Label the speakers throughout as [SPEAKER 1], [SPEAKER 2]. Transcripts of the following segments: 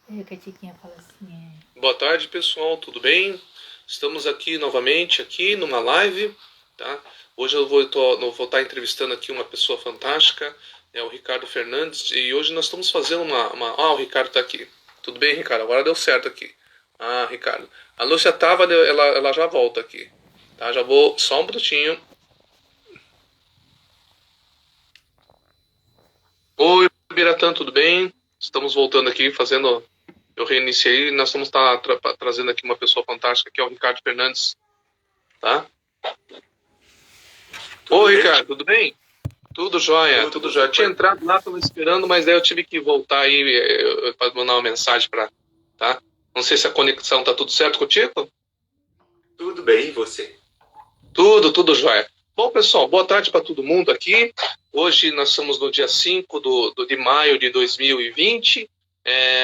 [SPEAKER 1] E o que a Tiquinha fala assim,
[SPEAKER 2] Boa tarde, pessoal, tudo bem? Estamos aqui novamente aqui numa live, tá? Hoje eu vou estar entrevistando aqui uma pessoa fantástica, é o Ricardo Fernandes, e hoje nós estamos fazendo Ah, o Ricardo está aqui. Tudo bem, Ricardo? Agora deu certo aqui. Ah, Ricardo. A Lúcia tava, ela já volta aqui, tá? Já vou, só um minutinho. Oi, Biratã, tudo bem? Estamos voltando aqui, fazendo... Eu reiniciei e nós estamos trazendo aqui uma pessoa fantástica, que é o Ricardo Fernandes, tá?
[SPEAKER 3] Tudo
[SPEAKER 2] Oi,
[SPEAKER 3] bem?
[SPEAKER 2] Ricardo, tudo bem? Tudo jóia,
[SPEAKER 3] Tudo,
[SPEAKER 2] tudo
[SPEAKER 3] você
[SPEAKER 2] jóia. Tinha
[SPEAKER 3] pode.
[SPEAKER 2] entrado lá, estava esperando, mas daí eu tive que voltar aí para mandar uma mensagem para, tá? Não sei se a conexão tá tudo certo contigo?
[SPEAKER 3] Tudo bem, e você?
[SPEAKER 2] Tudo jóia. Bom, pessoal, boa tarde para todo mundo aqui. Hoje nós estamos no dia 5 de maio de 2020,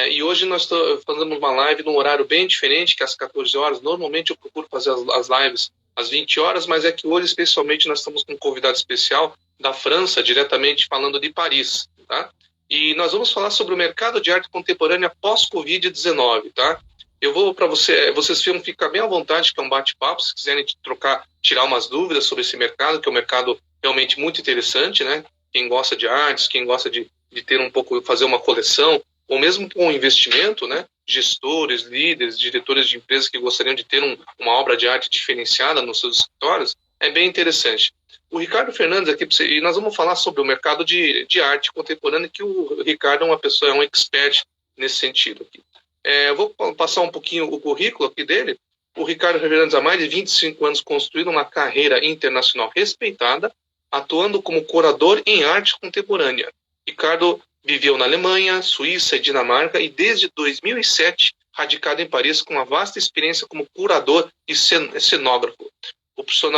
[SPEAKER 2] e hoje nós fazemos uma live num horário bem diferente, que é às 14 horas. Normalmente eu procuro fazer as lives às 20 horas, mas é que hoje, especialmente, nós estamos com um convidado especial da França, diretamente falando de Paris, tá? E nós vamos falar sobre o mercado de arte contemporânea pós-Covid-19, tá? Eu vou para vocês ficar bem à vontade, que é um bate-papo, se quiserem trocar, tirar umas dúvidas sobre esse mercado, que é um mercado realmente muito interessante, né? Quem gosta de artes, quem gosta de ter um pouco, fazer uma coleção, ou mesmo com um investimento, né? Gestores, líderes, diretores de empresas que gostariam de ter uma obra de arte diferenciada nos seus escritórios, é bem interessante. O Ricardo Fernandes aqui, e nós vamos falar sobre o mercado de arte contemporânea, que o Ricardo é uma pessoa, é um expert nesse sentido aqui. Eu vou passar um pouquinho o currículo aqui dele. O Ricardo Fernandes, há mais de 25 anos, construindo uma carreira internacional respeitada, atuando como curador em arte contemporânea. Ricardo viveu na Alemanha, Suíça e Dinamarca e desde 2007 radicado em Paris com uma vasta experiência como curador e cenógrafo.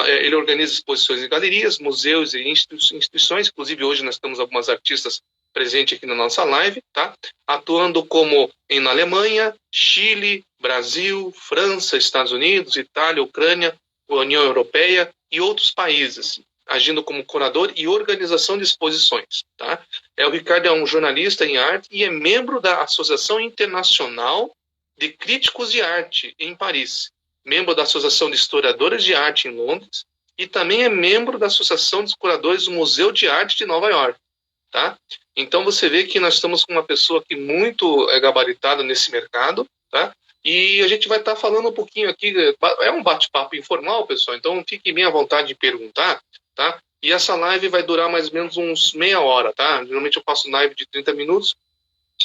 [SPEAKER 2] Ele organiza exposições em galerias, museus e instituições, inclusive hoje nós temos algumas artistas presentes aqui na nossa live, tá? Atuando como na Alemanha, Chile, Brasil, França, Estados Unidos, Itália, Ucrânia, União Europeia e outros países, agindo como curador e organização de exposições. Tá? O Ricardo é um jornalista em arte e é membro da Associação Internacional de Críticos de Arte em Paris, membro da Associação de Historiadores de Arte em Londres e também é membro da Associação dos Curadores do Museu de Arte de Nova York. Tá? Então você vê que nós estamos com uma pessoa aqui muito gabaritada nesse mercado, tá? E a gente vai estar falando um pouquinho aqui, é um bate-papo informal, pessoal, então fique bem à vontade de perguntar, tá? E essa live vai durar mais ou menos uns meia hora, tá? Geralmente eu faço live de 30 minutos,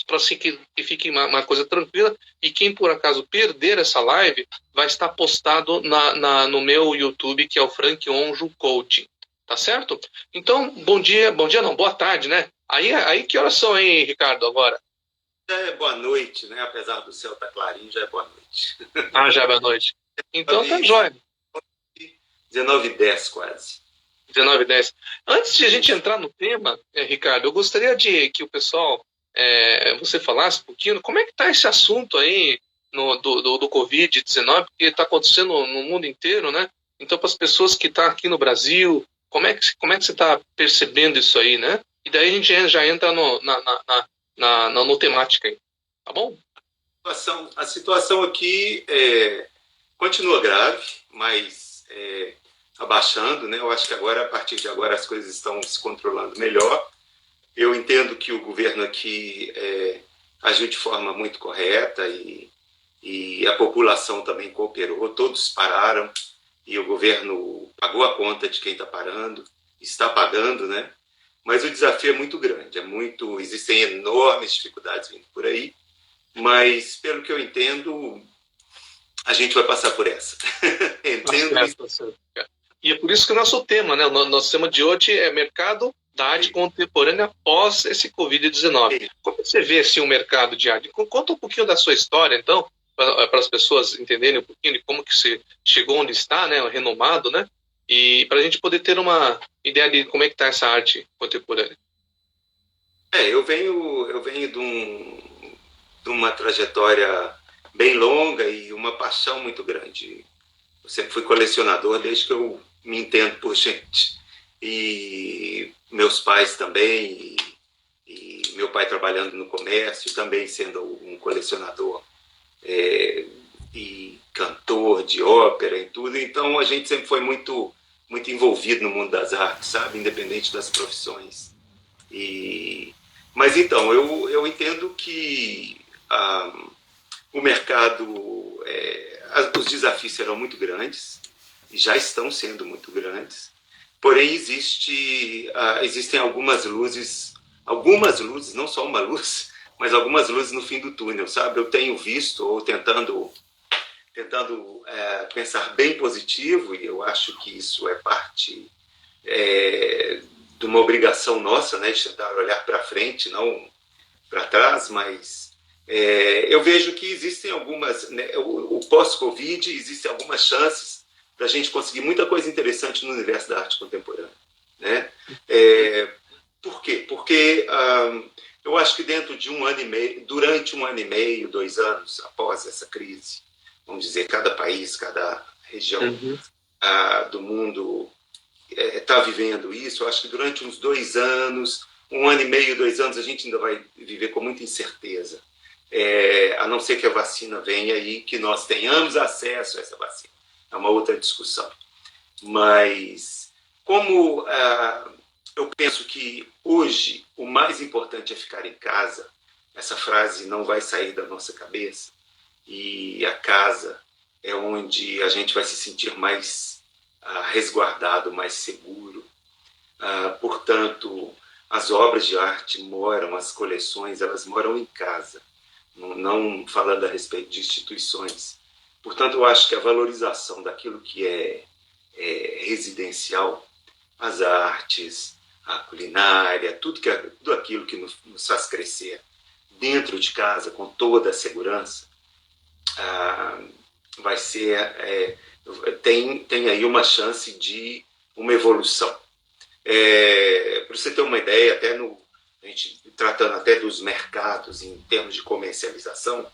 [SPEAKER 2] para assim que fique uma coisa tranquila, e quem por acaso perder essa live, vai estar postado no meu YouTube, que é o Frank Onjo Coaching, tá certo? Então, bom dia não, boa tarde, né? Aí que horas são, hein, Ricardo, agora?
[SPEAKER 3] Já é boa noite, né? Apesar do céu estar clarinho, já é boa noite.
[SPEAKER 2] Ah, já é boa noite. Então tá jóia.
[SPEAKER 3] 19h10 quase.
[SPEAKER 2] 19h10. Antes de a gente entrar no tema, Ricardo, eu gostaria de que o pessoal, você falasse um pouquinho, como é que está esse assunto aí do Covid-19, porque está acontecendo no mundo inteiro, né? Então, para as pessoas que estão aqui no Brasil, como é que você está percebendo isso aí, né? E daí a gente já entra no temática aí, tá bom?
[SPEAKER 3] A situação aqui continua grave, mas abaixando, né? Eu acho que agora, a partir de agora, as coisas estão se controlando melhor. Eu entendo que o governo aqui agiu de forma muito correta e a população também cooperou, todos pararam e o governo pagou a conta de quem está parando, está pagando, né? Mas o desafio é muito grande, existem enormes dificuldades vindo por aí, mas pelo que eu entendo, a gente vai passar por essa. Entendo isso.
[SPEAKER 2] Tá certo. E é por isso que o nosso tema, né? O nosso tema de hoje é mercado da arte contemporânea após esse Covid-19. Como você vê assim, o mercado de arte? Conta um pouquinho da sua história, então, para as pessoas entenderem um pouquinho de como que você chegou onde está, né? Renomado, né? E para a gente poder ter uma ideia de como é que está essa arte contemporânea.
[SPEAKER 3] Eu venho de uma trajetória bem longa e uma paixão muito grande. Eu sempre fui colecionador desde que eu me entendo por gente. E meus pais também, e meu pai trabalhando no comércio, também sendo um colecionador e cantor de ópera e tudo. Então a gente sempre foi muito envolvido no mundo das artes, sabe? Independente das profissões. Mas então, eu entendo que o mercado, os desafios serão muito grandes, e já estão sendo muito grandes, porém existem algumas luzes, não só uma luz, mas algumas luzes no fim do túnel, sabe? Eu tenho visto, ou tentando pensar bem positivo, e eu acho que isso é parte de uma obrigação nossa, né, de tentar olhar para frente, não para trás, mas eu vejo que existem algumas, né, o pós-Covid, existem algumas chances para a gente conseguir muita coisa interessante no universo da arte contemporânea, né? Por quê? Porque eu acho que durante 1 ano e meio, 2 anos após essa crise, vamos dizer, cada país, cada região do mundo está vivendo isso. Eu acho que durante uns 2 anos, 1 ano e meio, 2 anos, a gente ainda vai viver com muita incerteza, a não ser que a vacina venha e que nós tenhamos acesso a essa vacina. É uma outra discussão. Mas como eu penso que hoje o mais importante é ficar em casa, essa frase não vai sair da nossa cabeça, e a casa é onde a gente vai se sentir mais resguardado, mais seguro. Portanto, as obras de arte as coleções, elas moram em casa, não falando a respeito de instituições. Portanto, eu acho que a valorização daquilo que é residencial, as artes, a culinária, tudo aquilo que nos faz crescer dentro de casa, com toda a segurança, vai ser tem aí uma chance de uma evolução. Para você ter uma ideia, a gente tratando até dos mercados em termos de comercialização,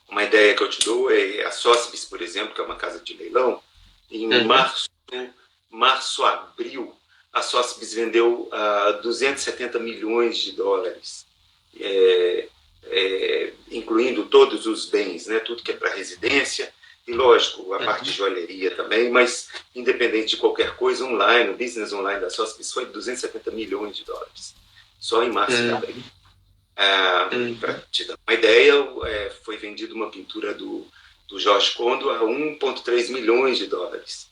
[SPEAKER 3] uma ideia que eu te dou é a Sotheby's, por exemplo, que é uma casa de leilão. Em março, abril, a Sotheby's vendeu 270 milhões de dólares, incluindo todos os bens, né, tudo que é para residência, e lógico, a parte de joalheria também, mas independente de qualquer coisa, o business online da Sotheby's foi 270 milhões de dólares, só em março e abril. Para te dar uma ideia, foi vendida uma pintura do Jorge Kondo a 1,3 milhões de dólares.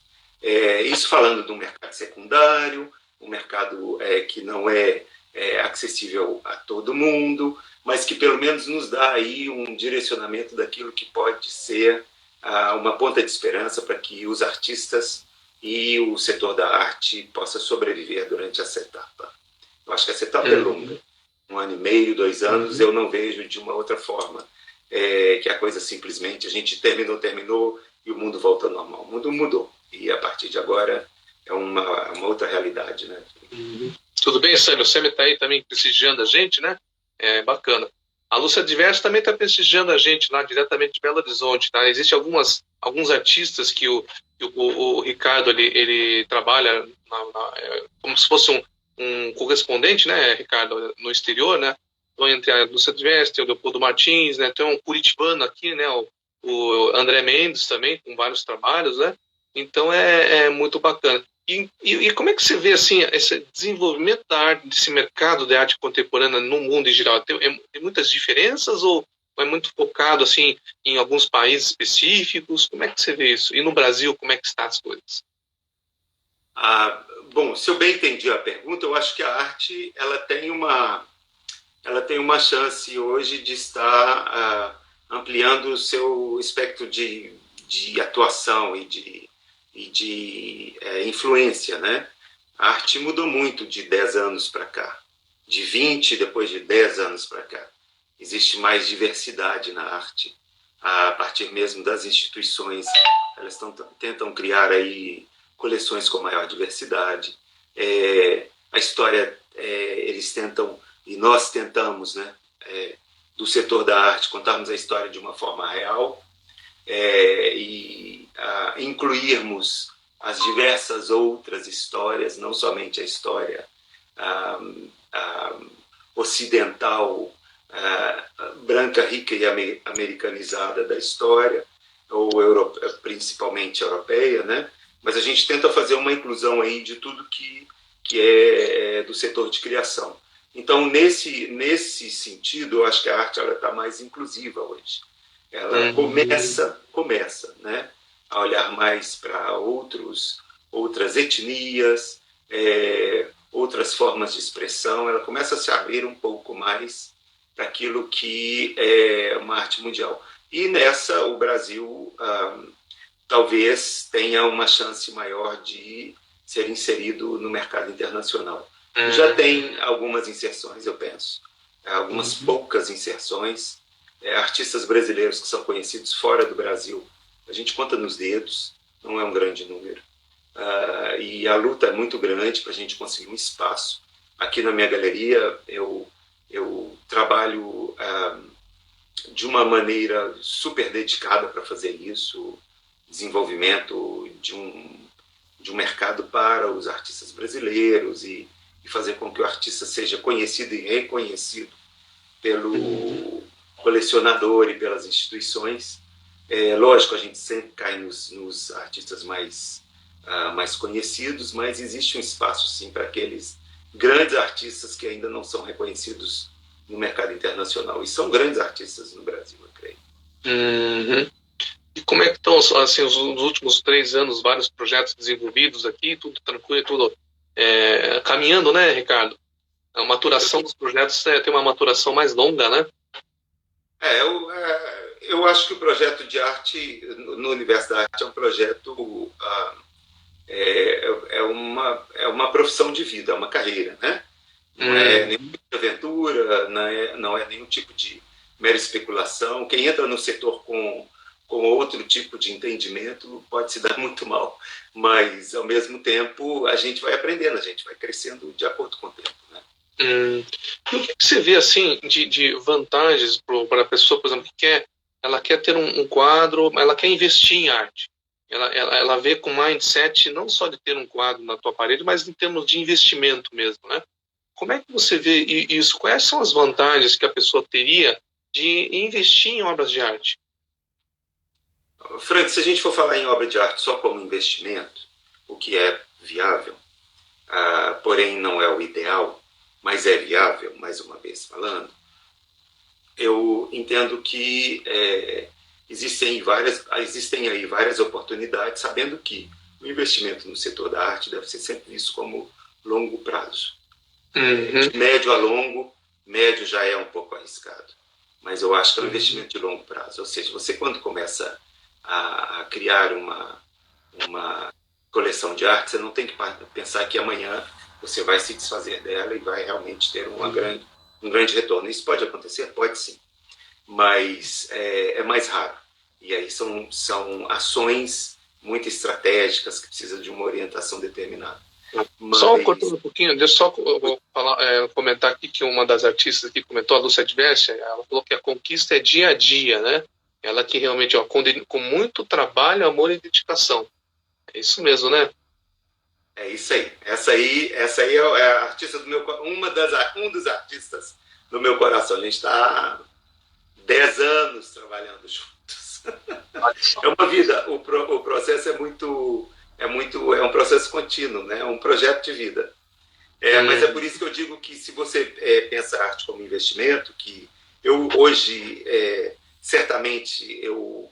[SPEAKER 3] Isso falando de um mercado secundário, um mercado que não é acessível a todo mundo, mas que pelo menos nos dá aí um direcionamento daquilo que pode ser uma ponta de esperança para que os artistas e o setor da arte possa sobreviver durante essa etapa. Eu acho que essa etapa é longa. 1 ano e meio, 2 anos, eu não vejo de uma outra forma. Que a coisa simplesmente, a gente terminou e o mundo volta ao normal. O mundo mudou. E a partir de agora é uma outra realidade, né?
[SPEAKER 2] Tudo bem, Sâmio? O Sâmio está aí também prestigiando a gente, né? Bacana. A Lúcia Diverso também está prestigiando a gente lá diretamente de Belo Horizonte, tá? Existem alguns artistas que o Ricardo ele trabalha como se fosse um correspondente, né, Ricardo, no exterior, né? Então, entre a Lúcia Diverso, o Leopoldo Martins, né? Tem um curitibano aqui, né? O André Mendes também, com vários trabalhos, né? Então é muito bacana. E como é que você vê assim, esse desenvolvimento da arte, desse mercado de arte contemporânea no mundo em geral? Tem muitas diferenças ou é muito focado assim, em alguns países específicos? Como é que você vê isso? E no Brasil, como é que estão as coisas?
[SPEAKER 3] Bom, se eu bem entendi a pergunta, eu acho que a arte ela tem uma chance hoje de estar ampliando o seu espectro de atuação e de influência, né? A arte mudou muito de 10 anos para cá, de 20, depois de 10 anos para cá. Existe mais diversidade na arte, a partir mesmo das instituições, elas tentam criar aí coleções com maior diversidade. A história, eles tentam, e nós tentamos, né, do setor da arte, contarmos a história de uma forma real, e incluirmos as diversas outras histórias, não somente a história ocidental, branca, rica e americanizada da história, ou principalmente europeia, né? Mas a gente tenta fazer uma inclusão aí de tudo que é do setor de criação. Então, nesse sentido, eu acho que a arte está mais inclusiva hoje. Ela começa, né, a olhar mais para outras etnias, outras formas de expressão. Ela começa a se abrir um pouco mais para aquilo que é uma arte mundial. E nessa, o Brasil talvez tenha uma chance maior de ser inserido no mercado internacional. Já tem algumas inserções, eu penso, algumas poucas inserções. Artistas brasileiros que são conhecidos fora do Brasil, a gente conta nos dedos, não é um grande número. E a luta é muito grande para a gente conseguir um espaço. Aqui na minha galeria, eu trabalho de uma maneira super dedicada para fazer isso, desenvolvimento de um mercado para os artistas brasileiros e fazer com que o artista seja conhecido e reconhecido pelo colecionador e pelas instituições. Lógico, a gente sempre cai nos artistas mais conhecidos, mas existe um espaço, sim, para aqueles grandes artistas que ainda não são reconhecidos no mercado internacional. E são grandes artistas no Brasil, eu creio.
[SPEAKER 2] E como é que estão assim, os últimos 3 anos, vários projetos desenvolvidos aqui, tudo tranquilo, tudo caminhando, né, Ricardo? A maturação dos projetos tem uma maturação mais longa, né?
[SPEAKER 3] Eu acho que o projeto de arte no universo da arte é um projeto, é uma profissão de vida, é uma carreira, né? Não é nenhum tipo de aventura, não é nenhum tipo de mera especulação. Quem entra no setor com outro tipo de entendimento pode se dar muito mal, mas ao mesmo tempo a gente vai aprendendo, a gente vai crescendo de acordo com o tempo, né?
[SPEAKER 2] E o que você vê assim de vantagens para a pessoa, por exemplo, que ela quer ter um quadro, ela quer investir em arte, ela vê com mindset não só de ter um quadro na tua parede, mas em termos de investimento mesmo, né? Como é que você vê isso? Quais são as vantagens que a pessoa teria de investir em obras de arte?
[SPEAKER 3] Frank, se a gente for falar em obra de arte só como investimento, o que é viável, porém não é o ideal, mas é viável, mais uma vez falando, eu entendo que existem aí várias oportunidades, sabendo que o investimento no setor da arte deve ser sempre visto como longo prazo. De médio a longo, médio já é um pouco arriscado, mas eu acho que é um investimento de longo prazo. Ou seja, você quando começa a criar uma coleção de arte, você não tem que pensar que amanhã você vai se desfazer dela e vai realmente ter um grande retorno. Isso pode acontecer? Pode sim, mas é mais raro. E aí são ações muito estratégicas que precisam de uma orientação determinada.
[SPEAKER 2] Só cortando um pouquinho, deixa eu só comentar aqui que uma das artistas que comentou, a Lúcia Adversa, ela falou que a conquista é dia a dia, né? Ela que realmente, com muito trabalho, amor e dedicação. É isso mesmo, né?
[SPEAKER 3] É isso aí. Essa aí é a artista um dos artistas do meu coração. A gente está há 10 anos trabalhando juntos. É uma vida. O processo é um processo contínuo, né? É um projeto de vida. Mas é por isso que eu digo que se você pensa a arte como investimento, que eu hoje certamente eu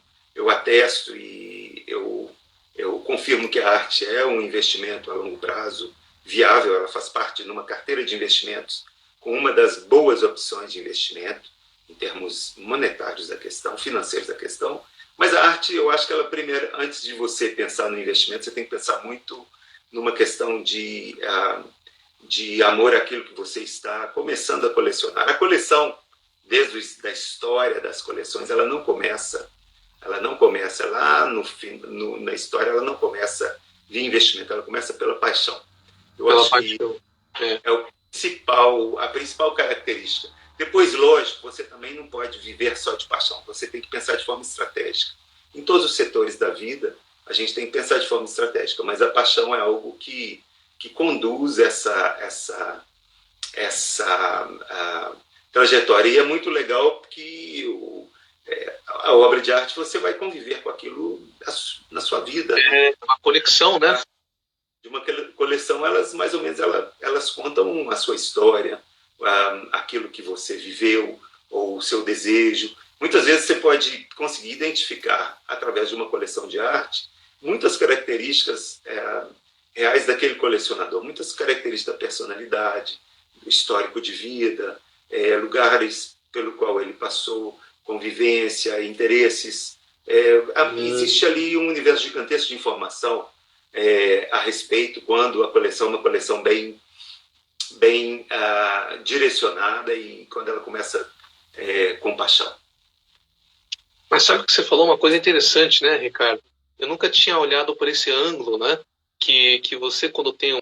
[SPEAKER 3] atesto e eu confirmo que a arte é um investimento a longo prazo viável. Ela faz parte de uma carteira de investimentos com uma das boas opções de investimento em termos monetários da questão, financeiros da questão. Mas a arte, eu acho que ela primeiro, antes de você pensar no investimento, você tem que pensar muito numa questão de amor àquilo que você está começando a colecionar. A coleção, desde a história das coleções, ela não começa lá na história, ela não começa via investimento, ela começa pela paixão. Eu acho que é a principal característica. Depois, lógico, você também não pode viver só de paixão, você tem que pensar de forma estratégica. Em todos os setores da vida, a gente tem que pensar de forma estratégica, mas a paixão é algo que conduz essa trajetória. E é muito muito legal que a obra de arte você vai conviver com aquilo na sua vida. Né?
[SPEAKER 2] Uma conexão, né?
[SPEAKER 3] De uma coleção, elas mais ou menos elas contam a sua história, aquilo que você viveu, ou o seu desejo. Muitas vezes você pode conseguir identificar, através de uma coleção de arte, muitas características reais daquele colecionador, muitas características da personalidade, do histórico de vida, lugares pelo qual ele passou, convivência, interesses. Existe ali um universo gigantesco de informação a respeito, quando a coleção é uma coleção bem direcionada e quando ela começa com paixão.
[SPEAKER 2] Mas sabe que você falou uma coisa interessante, né, Ricardo? Eu nunca tinha olhado por esse ângulo, né? Que você, quando tem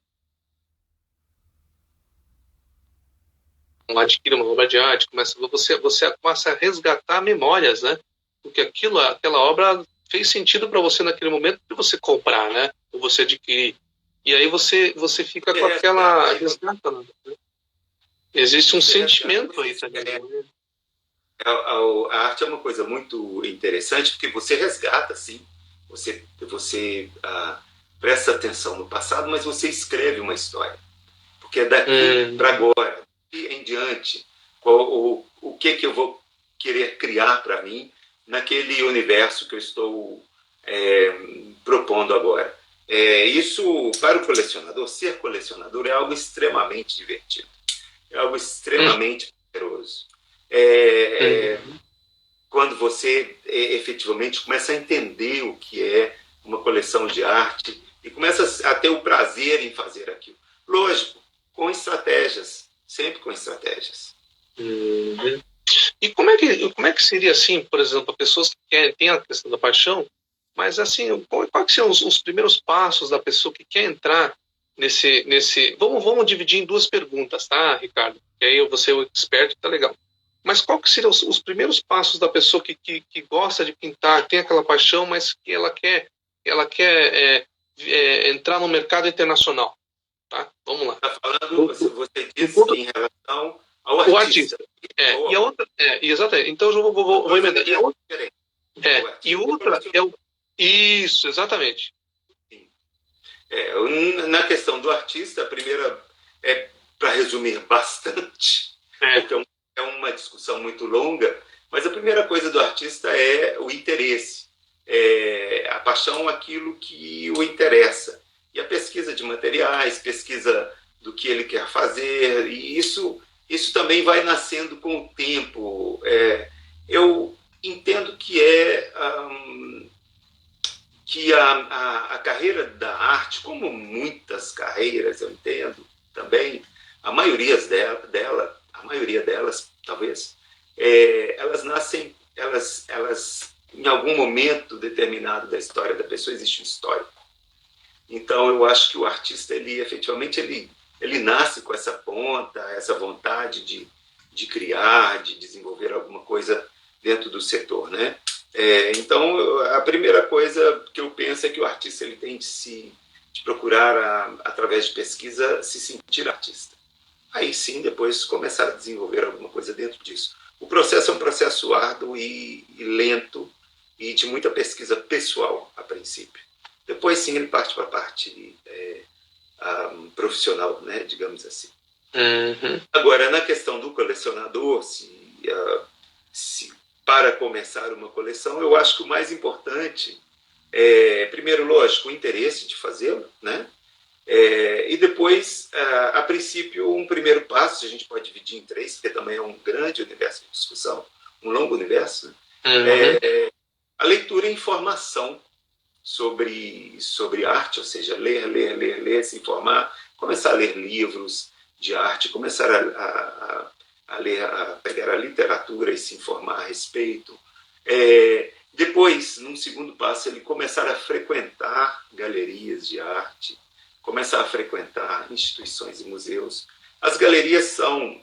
[SPEAKER 2] adquire uma obra de arte, você começa a resgatar memórias, né? Porque aquela obra fez sentido para você naquele momento de você comprar, né? Ou você adquirir. E aí você fica com aquela resgata, né? Existe um sentimento aí também. Né?
[SPEAKER 3] A arte é uma coisa muito interessante, porque você resgata, sim. Você presta atenção no passado, mas você escreve uma história. Porque é daqui para agora, em diante, o que eu vou querer criar para mim naquele universo que eu estou propondo agora. Isso, para o colecionador, ser colecionador é algo extremamente divertido. É algo extremamente poderoso. Quando você efetivamente começa a entender o que é uma coleção de arte e começa a ter o prazer em fazer aquilo. Lógico, com estratégias, sempre com estratégias.
[SPEAKER 2] E como é que seria assim, por exemplo, pessoas que têm a questão da paixão, mas assim, quais são os primeiros passos da pessoa que quer entrar nesse... Vamos dividir em duas perguntas, tá, Ricardo? Que aí você é o expert, tá legal. Mas qual que seriam os primeiros passos da pessoa que gosta de pintar, tem aquela paixão, mas que ela quer entrar no mercado internacional? Tá? Vamos lá.
[SPEAKER 3] Está falando, você disse em relação ao artista.
[SPEAKER 2] O artista. E a outra, exatamente. Então eu vou emendar. E outra é o... Isso, exatamente.
[SPEAKER 3] Na questão do artista, a primeira para resumir bastante, porque é uma discussão muito longa, mas a primeira coisa do artista é o interesse, a paixão, aquilo que o interessa, e a pesquisa de materiais, pesquisa do que ele quer fazer, e isso também vai nascendo com o tempo. Eu entendo que a carreira da arte, como muitas carreiras, eu entendo também, a maioria delas, talvez, elas nascem, em algum momento determinado da história da pessoa existe um histórico. Então eu acho que o artista, efetivamente, ele nasce com essa ponta, essa vontade de criar, de desenvolver alguma coisa dentro do setor, né? Então, a primeira coisa que eu penso é que o artista ele tem de procurar, através de pesquisa, se sentir artista. Aí sim, depois começar a desenvolver alguma coisa dentro disso. O processo é um processo árduo e lento e de muita pesquisa pessoal, a princípio. Depois sim ele parte para a parte profissional, né, digamos assim. Agora, na questão do colecionador, se para começar uma coleção, eu acho que o mais importante primeiro, lógico, o interesse de fazê-lo, né? E depois, a princípio, um primeiro passo, a gente pode dividir em três, porque também é um grande universo de discussão, um longo universo, né? A leitura e informação sobre arte, ou seja, ler, se informar, começar a ler livros de arte, começar a ler, a pegar a literatura e se informar a respeito. Depois, num segundo passo, ele começar a frequentar galerias de arte, começar a frequentar instituições e museus. As galerias são...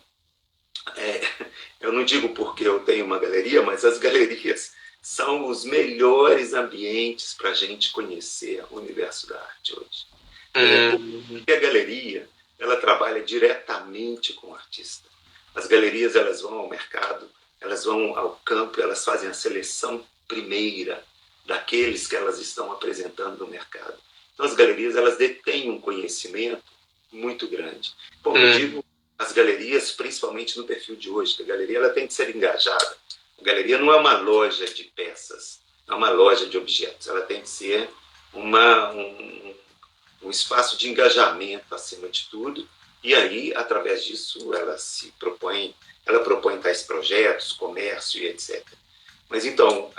[SPEAKER 3] eu não digo porque eu tenho uma galeria, mas as galerias são os melhores ambientes para a gente conhecer o universo da arte hoje. Porque a galeria, ela trabalha diretamente com o artista. As galerias, elas vão ao mercado, elas vão ao campo, elas fazem a seleção primeira daqueles que elas estão apresentando no mercado. Então, as galerias, elas detêm um conhecimento muito grande. Como eu digo, as galerias, principalmente no perfil de hoje, que a galeria ela tem que ser engajada. A galeria não é uma loja de peças, não é uma loja de objetos, ela tem que ser um espaço de engajamento acima de tudo, e aí, através disso, ela propõe tais projetos, comércio e etc. Mas então,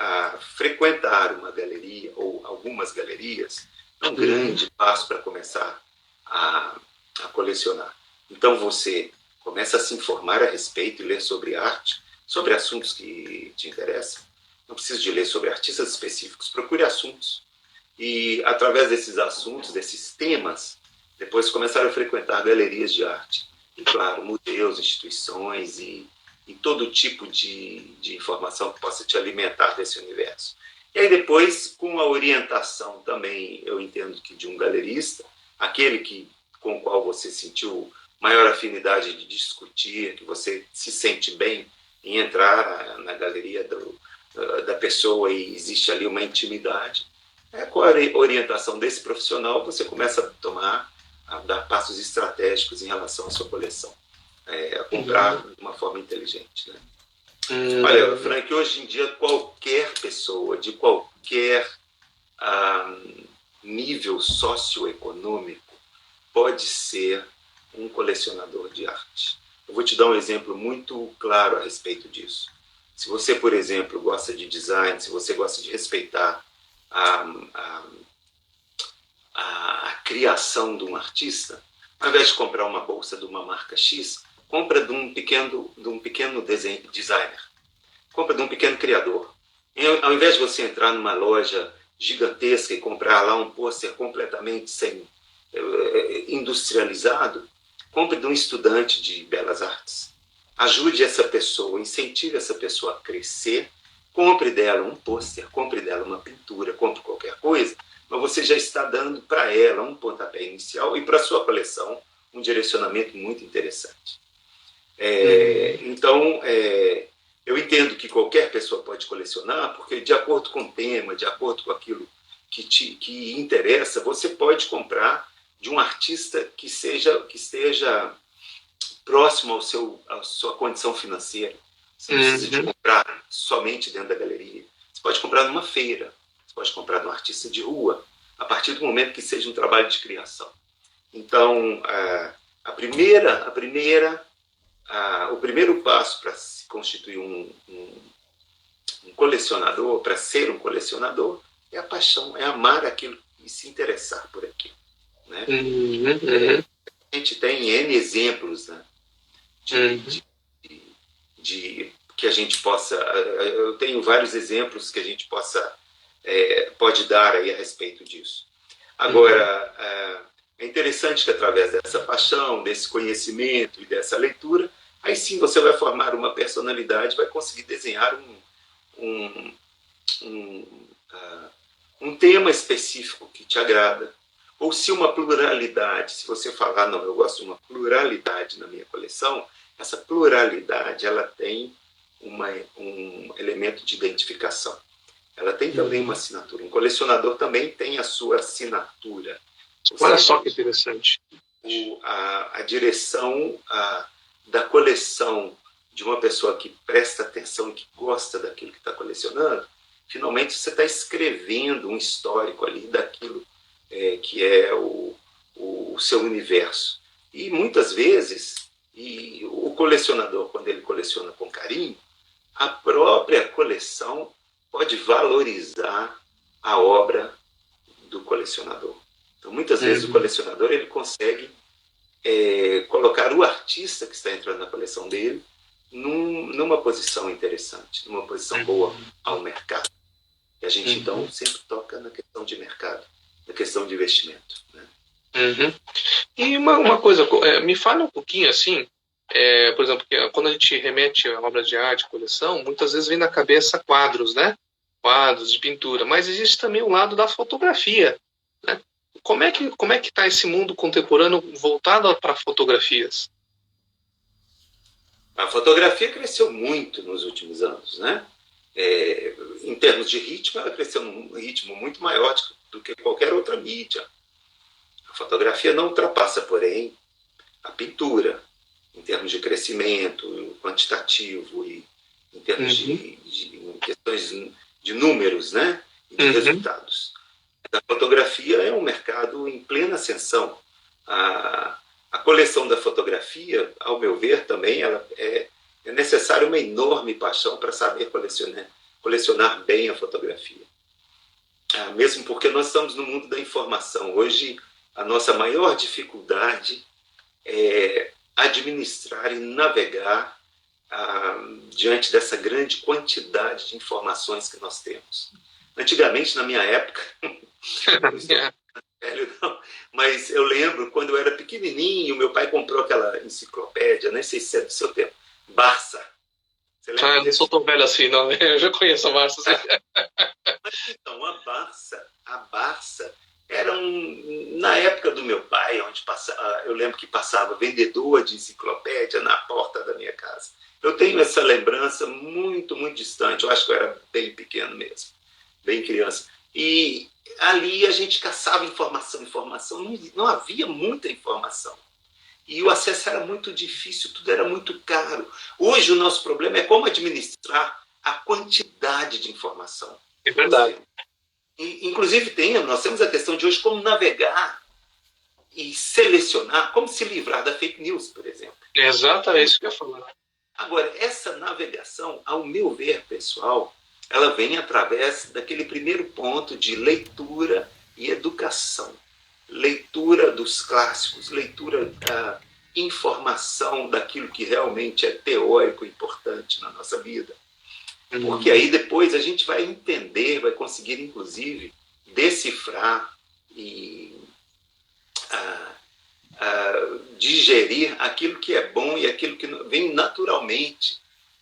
[SPEAKER 3] frequentar uma galeria ou algumas galerias é um grande passo para começar a colecionar. Então você começa a se informar a respeito e ler sobre arte, sobre assuntos que te interessam. Não precisa de ler sobre artistas específicos, procure assuntos. E através desses assuntos, desses temas, depois começar a frequentar galerias de arte. E claro, museus, instituições e todo tipo de informação que possa te alimentar desse universo. E aí depois, com a orientação também, eu entendo que de um galerista, aquele com o qual você sentiu maior afinidade de discutir, que você se sente bem em entrar na galeria da pessoa e existe ali uma intimidade, com a orientação desse profissional, você começa a dar passos estratégicos em relação à sua coleção, a comprar de uma forma inteligente, né? Olha, Frank, hoje em dia qualquer pessoa de qualquer nível socioeconômico pode ser um colecionador de arte. Eu vou te dar um exemplo muito claro a respeito disso. Se você, por exemplo, gosta de design, se você gosta de respeitar a criação de um artista, ao invés de comprar uma bolsa de uma marca X, compra de um pequeno designer, compra de um pequeno criador. Ao invés de você entrar numa loja gigantesca e comprar lá um pôster completamente industrializado, compre de um estudante de belas artes. Ajude essa pessoa, incentive essa pessoa a crescer, compre dela um pôster, compre dela uma pintura, compre qualquer coisa, mas você já está dando para ela um pontapé inicial e para a sua coleção um direcionamento muito interessante. Então, eu entendo que qualquer pessoa pode colecionar, porque de acordo com o tema, de acordo com aquilo que interessa, você pode comprar de um artista que esteja próximo à sua condição financeira. Você não precisa de comprar somente dentro da galeria. Você pode comprar numa feira, você pode comprar de um artista de rua, a partir do momento que seja um trabalho de criação. Então, o primeiro passo para se constituir um colecionador, para ser um colecionador, é a paixão, é amar aquilo e se interessar por aquilo, né? A gente tem N exemplos, né, de que a gente possa... Eu tenho vários exemplos que a gente pode dar aí a respeito disso. Agora, é interessante que através dessa paixão, desse conhecimento e dessa leitura, aí sim você vai formar uma personalidade, vai conseguir desenhar um tema específico que te agrada. Ou se uma pluralidade, se você falar, não, eu gosto de uma pluralidade na minha coleção, essa pluralidade ela tem um elemento de identificação. Ela tem também uma assinatura. Um colecionador também tem a sua assinatura.
[SPEAKER 2] Olha só que interessante.
[SPEAKER 3] A direção da coleção de uma pessoa que presta atenção, que gosta daquilo que está colecionando, finalmente você está escrevendo um histórico ali daquilo que é o seu universo. E muitas vezes, o colecionador, quando ele coleciona com carinho, a própria coleção pode valorizar a obra do colecionador. Então, muitas vezes o colecionador ele consegue colocar o artista que está entrando na coleção dele numa posição interessante, numa posição boa ao mercado. E a gente, então, sempre toca na questão de mercado, na questão de investimento, né?
[SPEAKER 2] E uma coisa, me fala um pouquinho assim, por exemplo, quando a gente remete a obras de arte, coleção, muitas vezes vem na cabeça quadros, né? Quadros de pintura, mas existe também o lado da fotografia, né? como é que está esse mundo contemporâneo voltado para fotografias?
[SPEAKER 3] A fotografia cresceu muito nos últimos anos, né? Em termos de ritmo, ela cresceu num ritmo muito maior do que qualquer outra mídia. A fotografia não ultrapassa, porém, a pintura, em termos de crescimento quantitativo e em termos de questões de números, né? E de resultados. A fotografia é um mercado em plena ascensão. A coleção da fotografia, ao meu ver, também é necessário uma enorme paixão para saber colecionar bem a fotografia. Mesmo porque nós estamos no mundo da informação. Hoje, a nossa maior dificuldade é administrar e navegar diante dessa grande quantidade de informações que nós temos. Antigamente, na minha época, velho, não, mas eu lembro quando eu era pequenininho, meu pai comprou aquela enciclopédia, nem sei se é do seu tempo, Barça.
[SPEAKER 2] Você lembra eu não sou tão velho assim, não. Eu já conheço a Barça.
[SPEAKER 3] Então, a Barça era na época do meu pai, onde eu lembro que passava vendedor de enciclopédia na porta da minha casa. Eu tenho essa lembrança muito, muito distante. Eu acho que eu era bem pequeno mesmo, bem criança. E ali a gente caçava informação. Não havia muita informação. E o acesso era muito difícil, tudo era muito caro. Hoje o nosso problema é como administrar a quantidade de informação.
[SPEAKER 2] É verdade.
[SPEAKER 3] Inclusive, nós temos a questão de hoje como navegar e selecionar, como se livrar da fake news, por exemplo.
[SPEAKER 2] É exatamente isso que eu ia falar.
[SPEAKER 3] Agora, essa navegação, ao meu ver, pessoal, ela vem através daquele primeiro ponto de leitura e educação. Leitura dos clássicos, leitura da informação daquilo que realmente é teórico e importante na nossa vida. Porque aí depois a gente vai entender, vai conseguir, inclusive, decifrar e digerir aquilo que é bom e aquilo que vem naturalmente.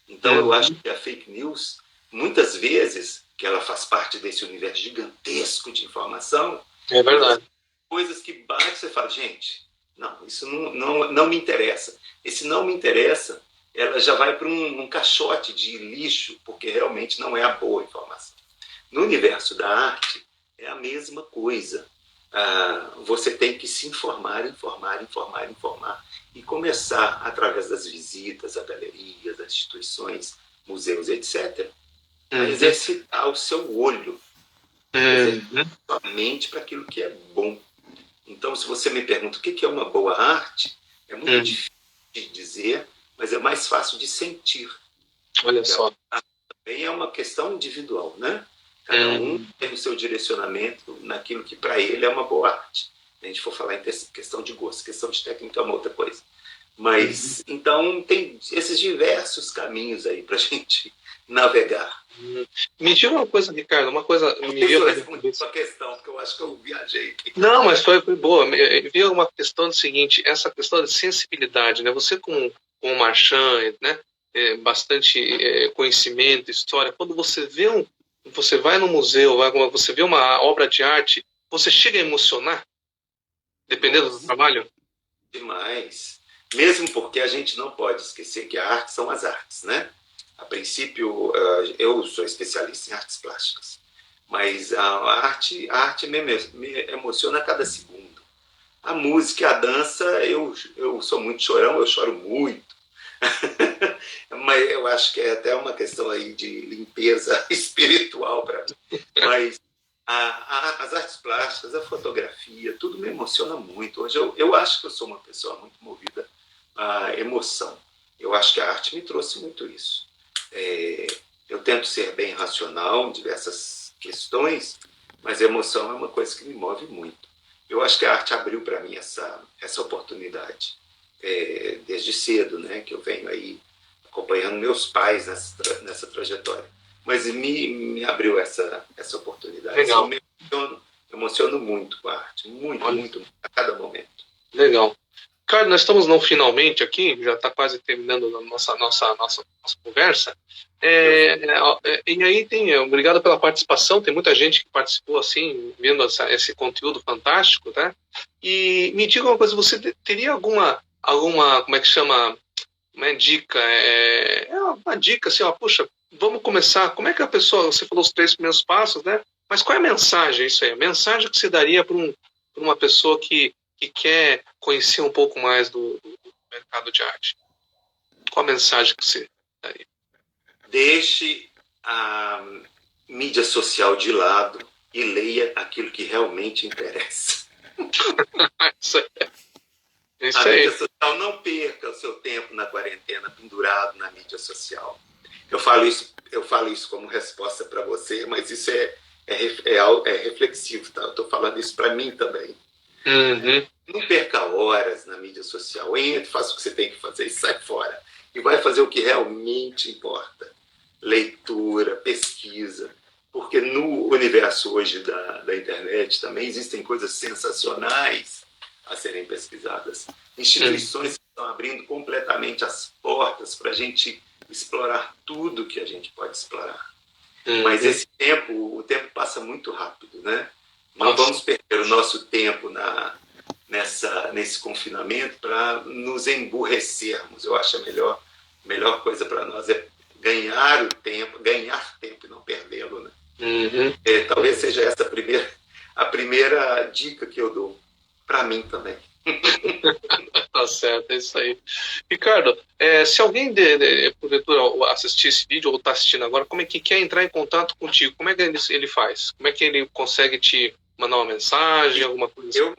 [SPEAKER 3] Então, eu acho que a fake news, muitas vezes, que ela faz parte desse universo gigantesco de informação,
[SPEAKER 2] é verdade.
[SPEAKER 3] Coisas que bate, você fala, gente, não, isso não me interessa. Esse não me interessa, ela já vai para um caixote de lixo, porque realmente não é a boa informação. No universo da arte, é a mesma coisa. Você tem que se informar e começar, através das visitas a galerias, a instituições, museus, etc., a exercitar o seu olho, exercitar a sua mente para aquilo que é bom. Então, se você me pergunta o que é uma boa arte, é muito difícil de dizer, mas é mais fácil de sentir.
[SPEAKER 2] Olha só.
[SPEAKER 3] Também é uma questão individual, né? Cada um tem o seu direcionamento naquilo que para ele é uma boa arte. Se a gente for falar em questão de gosto, questão de técnica é uma outra coisa. Mas, então, tem esses diversos caminhos aí para a gente navegar.
[SPEAKER 2] Me diga uma coisa, Ricardo, uma coisa... Me veio
[SPEAKER 3] uma questão, porque eu acho que eu viajei aqui.
[SPEAKER 2] Não, mas foi boa. Me veio uma questão do seguinte, essa questão de sensibilidade, né? Você como marchand, né? Bastante conhecimento, história, quando você vai no museu, você vê uma obra de arte, você chega a emocionar, dependendo do trabalho?
[SPEAKER 3] Demais. Mesmo porque a gente não pode esquecer que a arte são as artes, né? A princípio, eu sou especialista em artes plásticas, mas a arte me emociona a cada segundo. A música e a dança, eu sou muito chorão, eu choro muito. Mas eu acho que é até uma questão aí de limpeza espiritual para mim. Mas as artes plásticas, a fotografia, tudo me emociona muito. Hoje eu acho que eu sou uma pessoa muito movida à emoção. Eu acho que a arte me trouxe muito isso. Eu tento ser bem racional em diversas questões, mas a emoção é uma coisa que me move muito. Eu acho que a arte abriu para mim essa oportunidade. Desde cedo, né, que eu venho aí acompanhando meus pais nessa trajetória. Mas me abriu essa oportunidade.
[SPEAKER 2] Legal.
[SPEAKER 3] Assim, me emociono muito com a arte, muito, a cada momento.
[SPEAKER 2] Legal. Ricardo, nós estamos finalmente aqui, já está quase terminando a nossa conversa, E aí obrigado pela participação, tem muita gente que participou assim, vendo esse conteúdo fantástico, tá? E me diga uma coisa, você teria alguma, como é que chama, uma dica, uma dica assim, puxa, vamos começar, como é que a pessoa, você falou os 3 primeiros passos, né? Mas qual é a mensagem, isso aí? A mensagem que você daria para uma pessoa que quer conhecer um pouco mais do mercado de arte? Qual a mensagem que você daria?
[SPEAKER 3] Deixe a mídia social de lado e leia aquilo que realmente interessa.
[SPEAKER 2] Isso aí.
[SPEAKER 3] A mídia social, não perca o seu tempo na quarentena pendurado na mídia social. Eu falo isso como resposta para você, mas isso é reflexivo, tá? Eu estou falando isso para mim também.
[SPEAKER 2] Uhum.
[SPEAKER 3] Não perca horas na mídia social. Entre, faça o que você tem que fazer e sai fora. E vai fazer o que realmente importa. Leitura, pesquisa. Porque no universo hoje da internet também existem coisas sensacionais a serem pesquisadas. Instituições que estão abrindo completamente as portas para a gente explorar tudo que a gente pode explorar. Mas o tempo passa muito rápido, né? Não vamos perder o nosso tempo nesse confinamento para nos emburrecermos. Eu acho a melhor coisa para nós é ganhar tempo e não perdê-lo, né? Talvez seja essa a primeira dica que eu dou para mim também.
[SPEAKER 2] Tá certo, é isso aí. Ricardo, se alguém porventura assistir esse vídeo ou está assistindo agora, como é que quer entrar em contato contigo? Como é que ele faz? Como é que ele consegue te mandar uma mensagem, alguma coisa assim?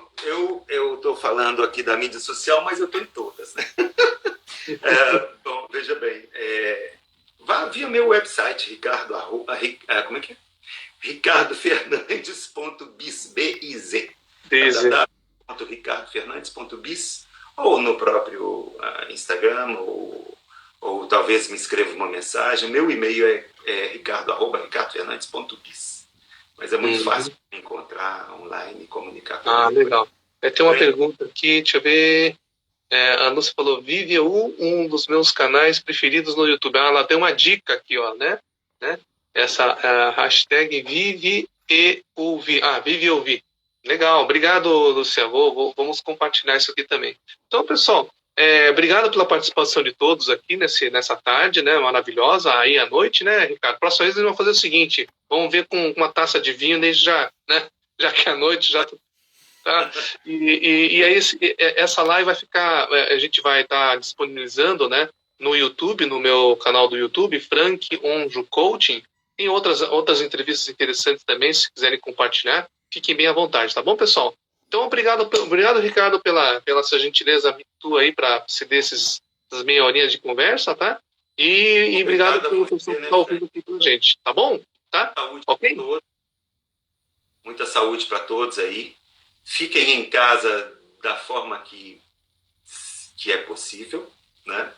[SPEAKER 3] Eu estou falando aqui da mídia social, mas eu estou em todas, né? Bom, veja bem, vá via meu website, como é que é? ricardofernandes.biz, www.ricardofernandes.biz, ou no próprio Instagram, ou talvez me escreva uma mensagem. Meu e-mail é ricardofernandes.biz. Mas é muito fácil encontrar online e comunicar comigo.
[SPEAKER 2] Legal. Tem uma pergunta aqui, deixa eu ver. A Lúcia falou, Vive.eu, um dos meus canais preferidos no YouTube. Ela tem uma dica aqui, ó, né? Essa hashtag Vive.eu. Vive.eu. Legal, obrigado, Lúcia. Vamos compartilhar isso aqui também. Então, pessoal, obrigado pela participação de todos aqui nessa tarde, né? Maravilhosa, aí à noite, né, Ricardo? Próxima vez nós vamos fazer o seguinte, vamos ver com uma taça de vinho desde já, né? Já que à noite já... Tá? E aí essa live vai ficar, a gente vai estar disponibilizando, né, no YouTube, no meu canal do YouTube, Frank Onjo Coaching. Tem outras entrevistas interessantes também, se quiserem compartilhar, fiquem bem à vontade, tá bom, pessoal? Então, obrigado Ricardo, pela sua gentileza tua aí para ceder essas meia horinha de conversa, tá? E obrigado pelo pessoal que está ouvindo aqui com a gente, tá bom? Tá?
[SPEAKER 3] Saúde
[SPEAKER 2] ok?
[SPEAKER 3] para todos. Muita saúde para todos aí. Fiquem em casa da forma que é possível, né?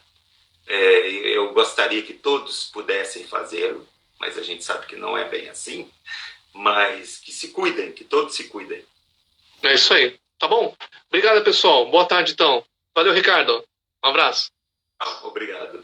[SPEAKER 3] Eu gostaria que todos pudessem fazê-lo, mas a gente sabe que não é bem assim. Mas que se cuidem, que todos se cuidem.
[SPEAKER 2] É isso aí. Tá bom? Obrigado, pessoal. Boa tarde, então. Valeu, Ricardo. Um abraço.
[SPEAKER 3] Obrigado.